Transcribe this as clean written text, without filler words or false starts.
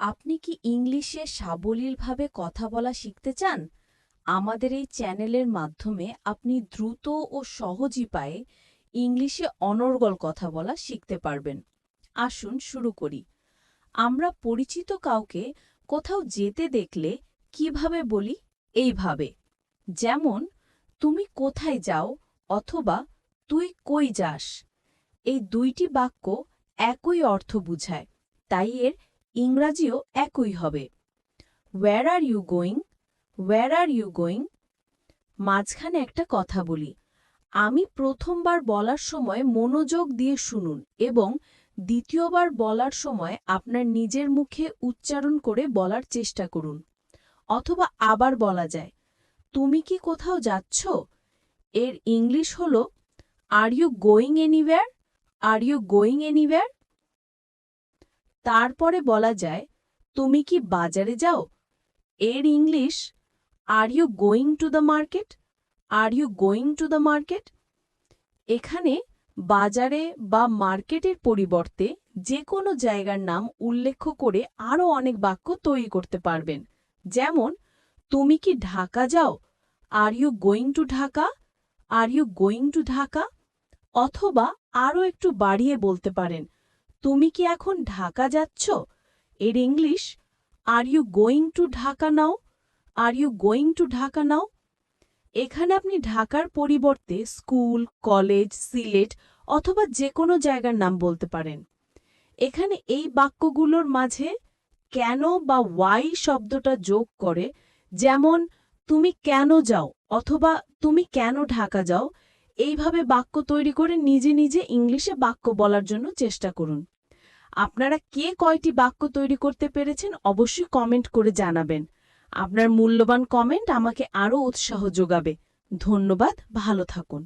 আপনি কি ইংলিশে সাবলীলভাবে কথা বলা শিখতে চান? আমাদের এই চ্যানেলের মাধ্যমে আপনি দ্রুত ও সহজ উপায়ে ইংলিশে অনর্গল কথা বলা শিখতে পারবেন। আসুন শুরু করি। আমরা পরিচিত কাউকে কোথাও যেতে দেখলে কিভাবে বলি? এইভাবে। যেমন, তুমি কোথায় যাও অথবা তুই কই যাস? এই দুইটি বাক্য একই অর্থ বুঝায়, তাই এর ইংরাজিও একই হবে। Where are you going? Where are you going? মাঝখানে একটা কথা বলি। আমি প্রথমবার বলার সময় মনোযোগ দিয়ে শুনুন এবং দ্বিতীয়বার বলার সময় আপনার নিজের মুখে উচ্চারণ করে বলার চেষ্টা করুন। অথবা আবার বলা যায়, তুমি কি কোথাও যাচ্ছ? এর ইংলিশ হল, are you going anywhere? Are you going anywhere? তারপরে বলা যায়, তুমি কি বাজারে যাও? এর English, are you going to the market? Are you going to the market? এখানে বাজারে বা মার্কেটের পরিবর্তে যে কোনো জায়গার নাম উল্লেখ করে আরও অনেক বাক্য তৈরি করতে পারবেন। যেমন, তুমি কি ঢাকা যাও? Are you going to Dhaka? Are you going to Dhaka? অথবা আরও একটু বাড়িয়ে বলতে পারেন, তুমি কি এখন ঢাকা যাচ্ছ? এর English, are you going to Dhaka now? Are you going to Dhaka now? এখানে আপনি ঢাকার পরিবর্তে স্কুল, কলেজ, সিলেট অথবা যে কোনো জায়গার নাম বলতে পারেন। এখানে এই বাক্যগুলোর মাঝে কেন বা ওয়াই শব্দটা যোগ করে, যেমন তুমি কেন যাও অথবা তুমি কেন ঢাকা যাও, এইভাবে বাক্য তৈরি করে নিজে নিজে ইংলিশে বাক্য বলার জন্য চেষ্টা করুন। আপনারা কে কয়টি বাক্য তৈরি করতে পেরেছেন অবশ্যই কমেন্ট করে জানাবেন। আপনার মূল্যবান কমেন্ট আমাকে আরও উৎসাহ যোগাবে। ধন্যবাদ, ভালো থাকুন।